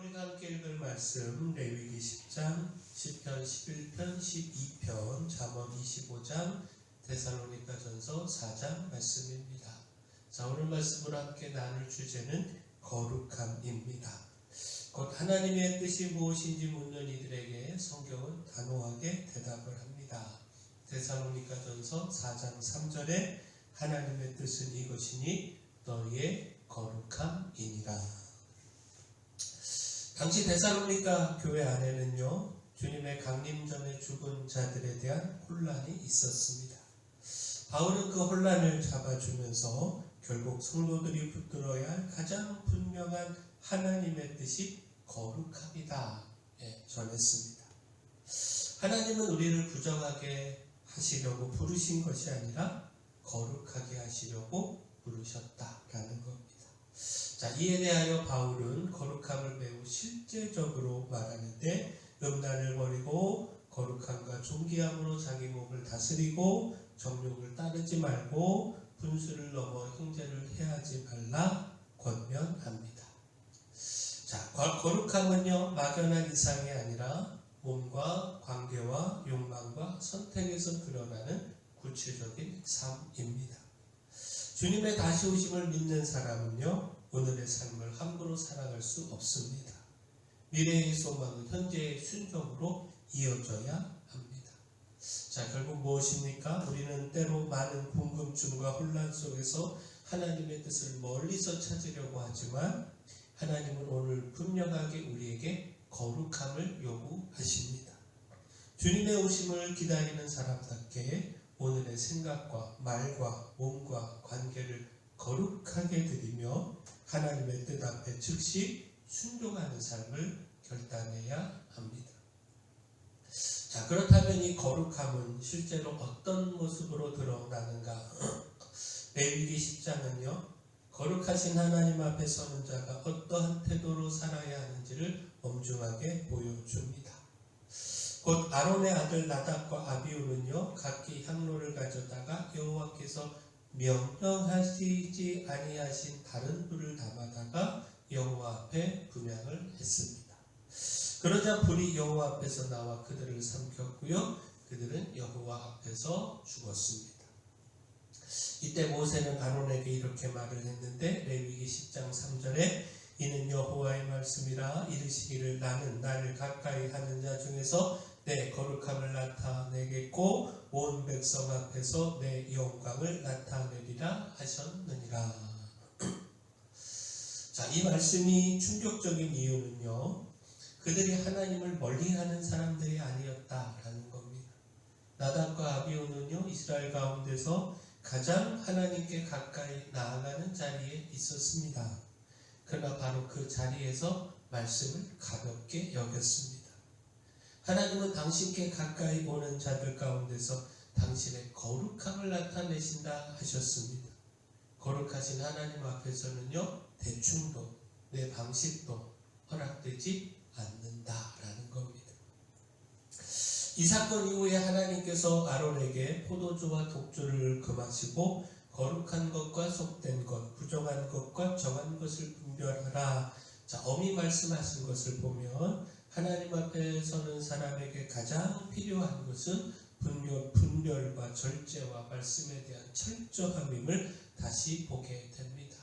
우리가 함께 읽을 말씀 레위기 10장, 시편 11편, 12편, 잠언 25장, 데살로니가전서 4장 말씀입니다. 자, 오늘 말씀으로 함께 나눌 주제는 거룩함입니다. 곧 하나님의 뜻이 무엇인지 묻는 이들에게 성경은 단호하게 대답을 합니다. 데살로니가전서 4장 3절에 하나님의 뜻은 이것이니 너희의 거룩함이니라. 당시 데살로니가 교회 안에는요, 주님의 강림 전에 죽은 자들에 대한 혼란이 있었습니다. 바울은 그 혼란을 잡아주면서 결국 성도들이 붙들어야 할 가장 분명한 하나님의 뜻이 거룩함이다 전했습니다. 하나님은 우리를 부정하게 하시려고 부르신 것이 아니라 거룩하게 하시려고 부르셨다라는 겁니다. 자, 이에 대하여 바울은 거룩함을 매우 실제적으로 말하는데, 음란을 버리고 거룩함과 존귀함으로 자기 몸을 다스리고 정욕을 따르지 말고 분수를 넘어 형제를 해하지 말라 권면합니다. 자, 거룩함은요, 막연한 이상이 아니라 몸과 관계와 욕망과 선택에서 드러나는 구체적인 삶입니다. 주님의 다시 오심을 믿는 사람은요, 오늘의 삶을 함부로 살아갈 수 없습니다. 미래의 소망은 현재의 순종으로 이어져야 합니다. 자, 결국 무엇입니까? 우리는 때로 많은 궁금증과 혼란 속에서 하나님의 뜻을 멀리서 찾으려고 하지만 하나님은 오늘 분명하게 우리에게 거룩함을 요구하십니다. 주님의 오심을 기다리는 사람답게 오늘의 생각과 말과 몸과 관계를 거룩하게 드리며 하나님의 뜻 앞에 즉시 순종하는 삶을 결단해야 합니다. 자, 그렇다면 이 거룩함은 실제로 어떤 모습으로 드러나는가? 레위기 10장은요, 거룩하신 하나님 앞에 서는 자가 어떠한 태도로 살아야 하는지를 엄중하게 보여줍니다. 곧 아론의 아들 나답과 아비후는요, 각기 향로를 가져다가 여호와께서 명령하시지 아니하신 다른 불을 담아다가 여호와 앞에 분향을 했습니다. 그러자 불이 여호와 앞에서 나와 그들을 삼켰고요, 그들은 여호와 앞에서 죽었습니다. 이때 모세는 아론에게 이렇게 말을 했는데, 레위기 10장 3절에 이는 여호와의 말씀이라 이르시기를 나는 나를 가까이 하는 자 중에서 내 거룩함을 나타내겠고 온 백성 앞에서 내 영광을 나타내리라 하셨느니라. 자, 이 말씀이 충격적인 이유는요, 그들이 하나님을 멀리하는 사람들이 아니었다라는 겁니다. 나답과 아비후는요, 이스라엘 가운데서 가장 하나님께 가까이 나아가는 자리에 있었습니다. 그러나 바로 그 자리에서 말씀을 가볍게 여겼습니다. 하나님은 당신께 가까이 오는 자들 가운데서 당신의 거룩함을 나타내신다 하셨습니다. 거룩하신 하나님 앞에서는요, 대충도 내 방식도 허락되지 않는다라는 겁니다. 이 사건 이후에 하나님께서 아론에게 포도주와 독주를 금하시고 거룩한 것과 속된 것, 부정한 것과 정한 것을 분별하라. 자, 엄히 말씀하신 것을 보면 하나님 앞에 서는 사람에게 가장 필요한 것은 분별과 절제와 말씀에 대한 철저함임을 다시 보게 됩니다.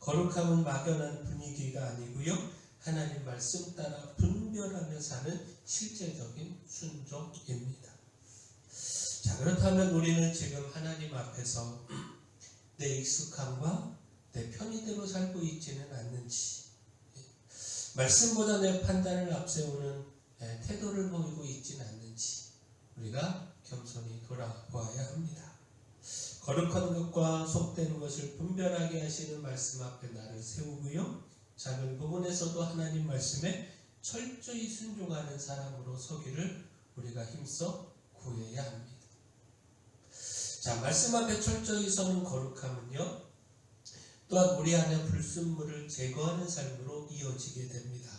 거룩함은 막연한 분위기가 아니고요, 하나님 말씀 따라 분별하며 사는 실제적인 순종입니다. 자, 그렇다면 우리는 지금 하나님 앞에서 내 익숙함과 내 편의대로 살고 있지는 않는지, 말씀보다 내 판단을 앞세우는 태도를 보이고 있지는 않는지 우리가 겸손히 돌아보아야 합니다. 거룩한 것과 속된 것을 분별하게 하시는 말씀 앞에 나를 세우고요, 작은 부분에서도 하나님 말씀에 철저히 순종하는 사람으로 서기를 우리가 힘써 구해야 합니다. 자, 말씀 앞에 철저히 서는 거룩함은요, 또한 우리 안에 불순물을 제거하는 삶으로 이어지게 됩니다.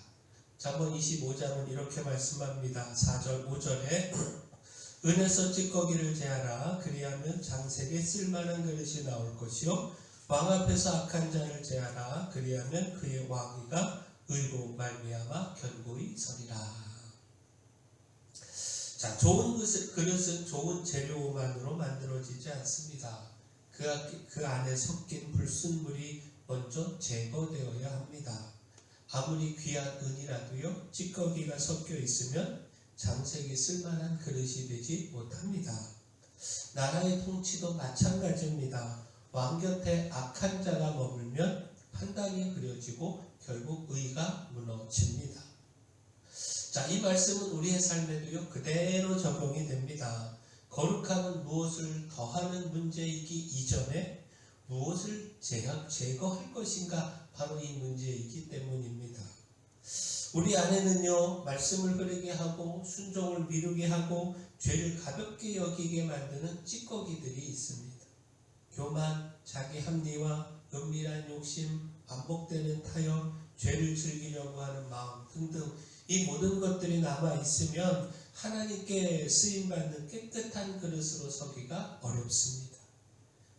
잠언 25장은 이렇게 말씀합니다. 4절 5절에 은에서 찌꺼기를 제하라. 그리하면 장색에 쓸만한 그릇이 나올 것이요 왕 앞에서 악한 자를 제하라. 그리하면 그의 왕위가 의로 말미암아 견고히 서리라. 자, 좋은 그릇은 좋은 재료만으로 만들어지지 않습니다. 그 안에 섞인 불순물이 먼저 제거되어야 합니다. 아무리 귀한 은이라도요, 찌꺼기가 섞여 있으면 장색이 쓸만한 그릇이 되지 못합니다. 나라의 통치도 마찬가지입니다. 왕 곁에 악한 자가 머물면 판단이 그려지고 결국 의가 무너집니다. 자, 이 말씀은 우리의 삶에도요 그대로 적용이 됩니다. 거룩함은 무엇을 더하는 문제이기 이전에 무엇을 제거할 것인가, 바로 이 문제이기 때문입니다. 우리 안에는요 말씀을 흐르게 하고 순종을 미루게 하고 죄를 가볍게 여기게 만드는 찌꺼기들이 있습니다. 교만, 자기 합리화, 은밀한 욕심, 반복되는 타협, 죄를 즐기려고 하는 마음 등등, 이 모든 것들이 남아 있으면 하나님께 쓰임받는 깨끗한 그릇으로 서기가 어렵습니다.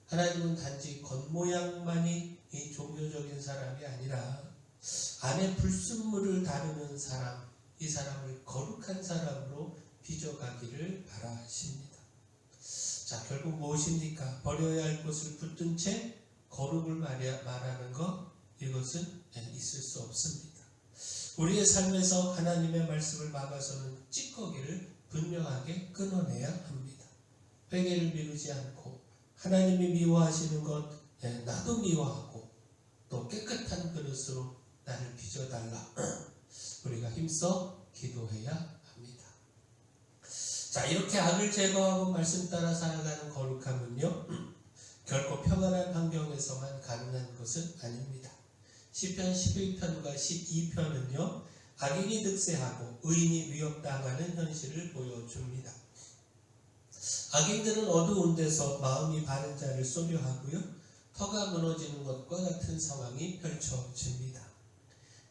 하나님은 단지 겉모양만이 이 종교적인 사람이 아니라 안에 불순물을 다루는 사람, 이 사람을 거룩한 사람으로 빚어가기를 바라십니다. 자, 결국 무엇입니까? 버려야 할 것을 붙든 채 거룩을 말하는 것, 이것은 있을 수 없습니다. 우리의 삶에서 하나님의 말씀을 막아서는 찌꺼기를 분명하게 끊어내야 합니다. 회개를 미루지 않고 하나님이 미워하시는 것 나도 미워하고 또 깨끗한 그릇으로 나를 빚어달라. 우리가 힘써 기도해야 합니다. 자, 이렇게 악을 제거하고 말씀 따라 살아가는 거룩함은요 결코 평안한 환경에서만 가능한 것은 아닙니다. 시편 11편과 12편은요 악인이 득세하고 의인이 위협당하는 현실을 보여줍니다. 악인들은 어두운 데서 마음이 바른 자를 쏘려 하고요, 터가 무너지는 것과 같은 상황이 펼쳐집니다.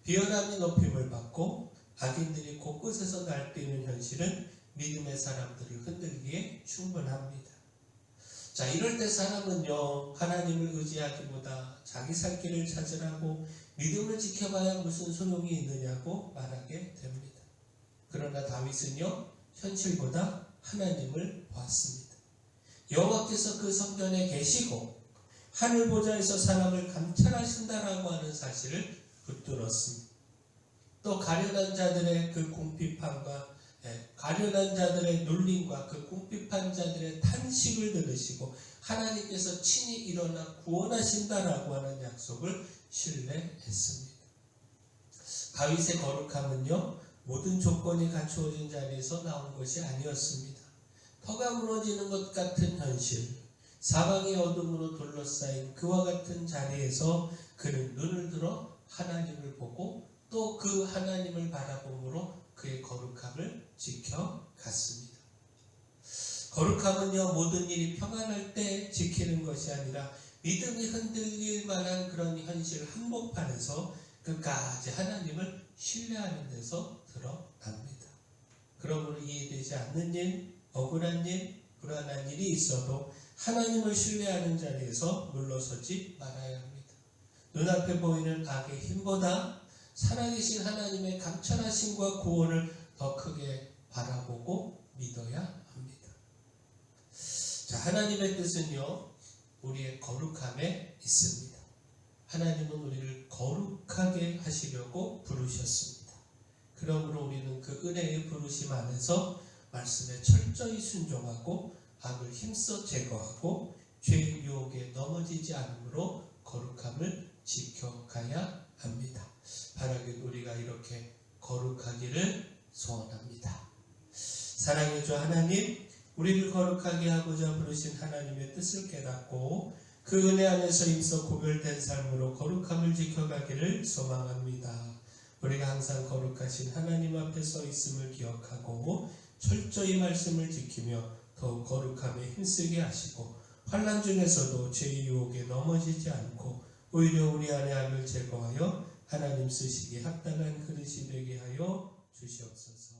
비열함이 높임을 받고 악인들이 곳곳에서 날뛰는 현실은 믿음의 사람들을 흔들기에 충분합니다. 자, 이럴 때 사람은요 하나님을 의지하기보다 자기 살 길을 찾으라고 믿음을 지켜봐야 무슨 소용이 있느냐고 말하게 됩니다. 그러나 다윗은요 현실보다 하나님을 보았습니다. 여호와께서 그 성전에 계시고 하늘 보좌에서 사람을 감찰하신다라고 하는 사실을 붙들었습니다. 또 가련한 자들의 그 궁핍함과 가련한 자들의 눌림과 그 궁핍한 자들의 탄식을 들으시고 하나님께서 친히 일어나 구원하신다라고 하는 약속을 신뢰했습니다. 다윗의 거룩함은요 모든 조건이 갖추어진 자리에서 나온 것이 아니었습니다. 터가 무너지는 것 같은 현실, 사방의 어둠으로 둘러싸인 그와 같은 자리에서 그는 눈을 들어 하나님을 보고 또 그 하나님을 바라봄으로 그의 거룩함을 지켜갔습니다. 거룩함은요 모든 일이 평안할 때 지키는 것이 아니라 믿음이 흔들릴 만한 그런 현실 한복판에서 끝까지 하나님을 신뢰하는 데서 드러납니다. 그러므로 이해되지 않는 일, 억울한 일, 불안한 일이 있어도 하나님을 신뢰하는 자리에서 물러서지 말아야 합니다. 눈앞에 보이는 악의 힘보다 살아계신 하나님의 감찰하심과 구원을 더 크게 바라보고 믿어야 합니다. 자, 하나님의 뜻은요 우리의 거룩함에 있습니다. 하나님은 우리를 거룩하게 하시려고 부르셨습니다. 그러므로 우리는 그 은혜의 부르심 안에서 말씀에 철저히 순종하고 악을 힘써 제거하고 죄의 유혹에 넘어지지 않으므로 거룩함을 지켜가야 합니다. 바라기도 우리가 이렇게 거룩하기를 소원합니다. 사랑의 주 하나님, 우리를 거룩하게 하고자 부르신 하나님의 뜻을 깨닫고 그 은혜 안에서 힘써 구별된 삶으로 거룩함을 지켜가기를 소망합니다. 우리가 항상 거룩하신 하나님 앞에 서 있음을 기억하고 철저히 말씀을 지키며 더욱 거룩함에 힘쓰게 하시고 환난 중에서도 죄의 유혹에 넘어지지 않고 오히려 우리 안의 악을 제거하여 하나님 쓰시기에 합당한 그릇이 되게 하여 주시옵소서.